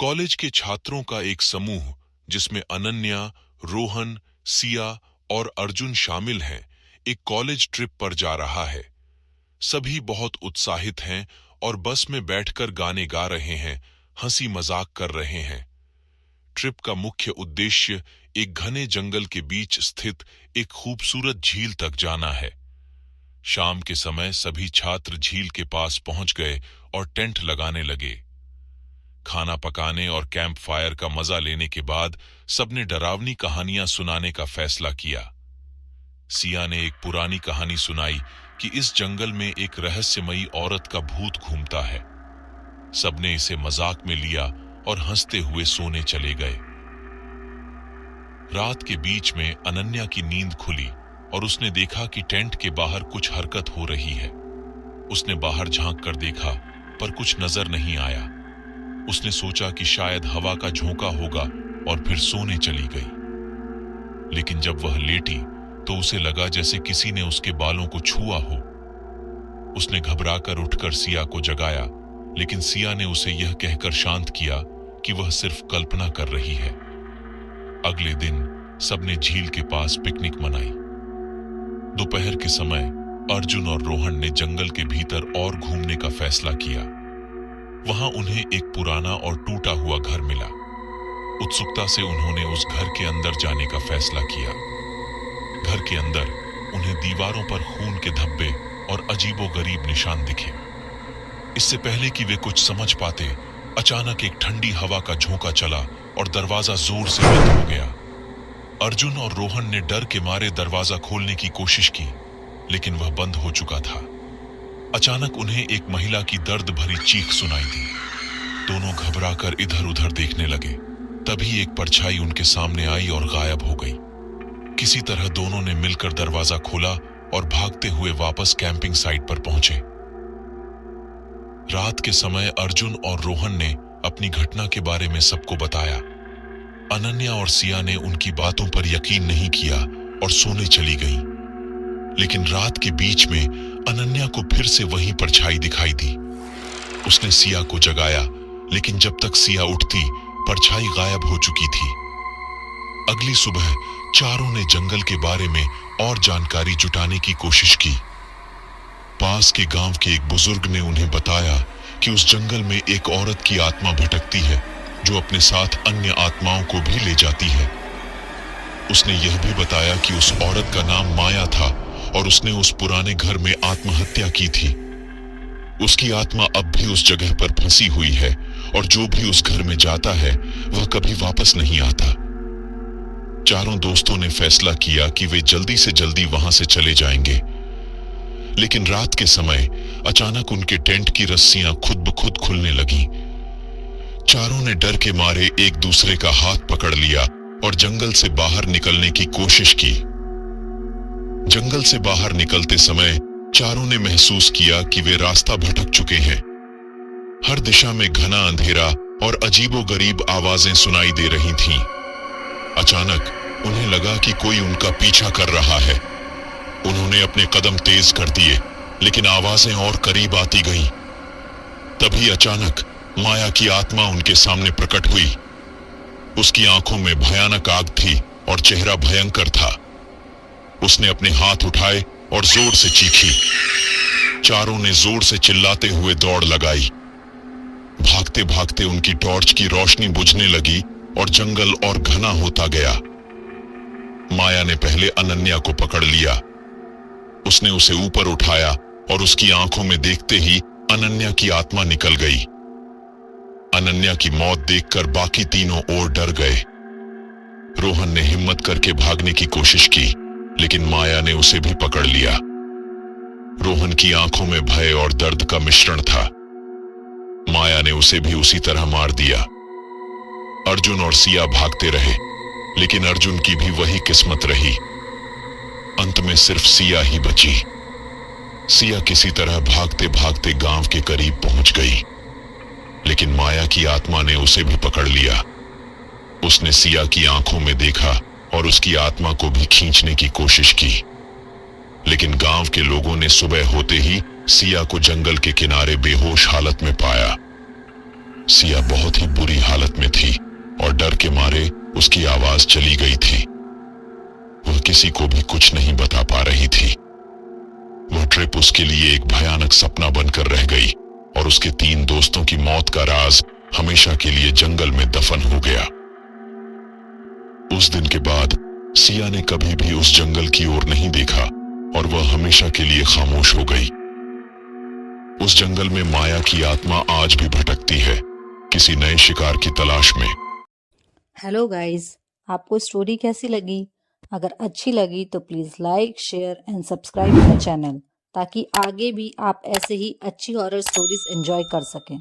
College के छात्रों का एक समूह जिसमें अनन्या, रोहन, सिया और अर्जुन शामिल हैं, एक कॉलेज ट्रिप पर जा रहा है। सभी बहुत उत्साहित हैं और बस में बैठकर गाने गा रहे हैं, हंसी मजाक कर रहे हैं। ट्रिप का मुख्य उद्देश्य एक घने जंगल के बीच स्थित एक खूबसूरत झील तक जाना है। शाम के समय सभी छात्र झील के पास पहुंच गए और टेंट लगाने लगे। खाना पकाने और कैंप फायर का मजा लेने के बाद सबने डरावनी कहानियां सुनाने का फैसला किया। सिया ने एक पुरानी कहानी सुनाई कि इस जंगल में एक रहस्यमयी औरत का भूत घूमता है। सबने इसे मजाक में लिया और हंसते हुए सोने चले गए। रात के बीच में अनन्या की नींद खुली और उसने देखा कि टेंट के बाहर कुछ हरकत हो रही है। उसने बाहर झांक कर देखा पर कुछ नजर नहीं आया। उसने सोचा कि शायद हवा का झोंका होगा और फिर सोने चली गई। लेकिन जब वह लेटी तो उसे लगा जैसे किसी ने उसके बालों को छुआ हो। उसने घबराकर उठकर सिया को जगाया, लेकिन सिया ने उसे यह कहकर शांत किया कि वह सिर्फ कल्पना कर रही है। अगले दिन सबने झील के पास पिकनिक मनाई। दोपहर के समय अर्जुन और रोहन ने जंगल के भीतर और घूमने का फैसला किया। वहां उन्हें एक पुराना और टूटा हुआ घर मिला। उत्सुकता से उन्होंने उस घर के अंदर जाने का फैसला किया। घर के अंदर उन्हें दीवारों पर खून के धब्बे और अजीबोगरीब निशान दिखे। इससे पहले कि वे कुछ समझ पाते, अचानक एक ठंडी हवा का झोंका चला और दरवाजा जोर से बंद हो गया। अर्जुन और रोहन ने डर के मारे दरवाजा खोलने की कोशिश की, लेकिन वह बंद हो चुका था। अचानक उन्हें एक महिला की दर्द भरी चीख सुनाई दी। दोनों घबराकर इधर उधर देखने लगे। तभी एक परछाई उनके सामने आई और गायब हो गई। किसी तरह दोनों ने मिलकर दरवाजा खोला और भागते हुए वापस कैंपिंग साइट पर पहुंचे। रात के समय अर्जुन और रोहन ने अपनी घटना के बारे में सबको बताया। अनन्या और सिया ने उनकी बातों पर यकीन नहीं किया और सोने चली गईं। लेकिन रात के बीच में अनन्या को फिर से वही परछाई दिखाई दी। उसने सिया को जगाया, लेकिन जब तक सिया उठती, परछाई गायब हो चुकी थी। अगली सुबह चारों ने जंगल के बारे में और जानकारी जुटाने की कोशिश की। पास के गांव के एक बुजुर्ग ने उन्हें बताया कि उस जंगल में एक औरत की आत्मा भटकती है, जो अपने साथ अन्य आत्माओं को भी ले जाती है। उसने यह भी बताया कि उस औरत का नाम माया था और उसने उस पुराने घर में आत्महत्या की थी। उसकी आत्मा अब भी उस जगह पर फंसी हुई है और जो भी उस घर में जाता है वह कभी वापस नहीं आता। चारों दोस्तों ने फैसला किया कि वे जल्दी से जल्दी वहां से चले जाएंगे। लेकिन रात के समय अचानक उनके टेंट की रस्सियां खुद ब खुद खुलने लगीं। चारों ने डर के मारे एक दूसरे का हाथ पकड़ लिया और जंगल से बाहर निकलने की कोशिश की। जंगल से बाहर निकलते समय चारों ने महसूस किया कि वे रास्ता भटक चुके हैं। हर दिशा में घना अंधेरा और अजीबोगरीब आवाजें सुनाई दे रही थीं। अचानक उन्हें लगा कि कोई उनका पीछा कर रहा है। उन्होंने अपने कदम तेज कर दिए, लेकिन आवाजें और करीब आती गईं। तभी अचानक माया की आत्मा उनके सामने प्रकट हुई। उसकी आंखों में भयानक आग थी और चेहरा भयंकर था। उसने अपने हाथ उठाए और जोर से चीखी। चारों ने जोर से चिल्लाते हुए दौड़ लगाई। भागते भागते उनकी टॉर्च की रोशनी बुझने लगी और जंगल और घना होता गया। माया ने पहले अनन्या को पकड़ लिया। उसने उसे ऊपर उठाया और उसकी आंखों में देखते ही अनन्या की आत्मा निकल गई। अनन्या की मौत देखकर बाकी तीनों और डर गए। रोहन ने हिम्मत करके भागने की कोशिश की, लेकिन माया ने उसे भी पकड़ लिया। रोहन की आंखों में भय और दर्द का मिश्रण था। माया ने उसे भी उसी तरह मार दिया। अर्जुन और सिया भागते रहे, लेकिन अर्जुन की भी वही किस्मत रही। अंत में सिर्फ सिया ही बची। सिया किसी तरह भागते भागते गांव के करीब पहुंच गई, लेकिन माया की आत्मा ने उसे भी पकड़ लिया। उसने सिया की आंखों में देखा और उसकी आत्मा को भी खींचने की कोशिश की, लेकिन गांव के लोगों ने सुबह होते ही सिया को जंगल के किनारे बेहोश हालत में पाया। सिया बहुत ही बुरी हालत में थी और डर के मारे उसकी आवाज चली गई थी। वह किसी को भी कुछ नहीं बता पा रही थी। वह ट्रिप उसके लिए एक भयानक सपना बनकर रह गई और उसके 3 दोस्तों की मौत का राज हमेशा के लिए जंगल में दफन हो गया। उस दिन के बाद सिया ने कभी भी उस जंगल की ओर नहीं देखा और वह हमेशा के लिए खामोश हो गई। उस जंगल में माया की आत्मा आज भी भटकती है, किसी नए शिकार की तलाश में। हेलो गाइस, आपको स्टोरी कैसी लगी? अगर अच्छी लगी तो please like, share and subscribe my channel, ताकि आगे भी आप ऐसे ही अच्छी हॉरर स्टोरीज एंजॉय कर सकें।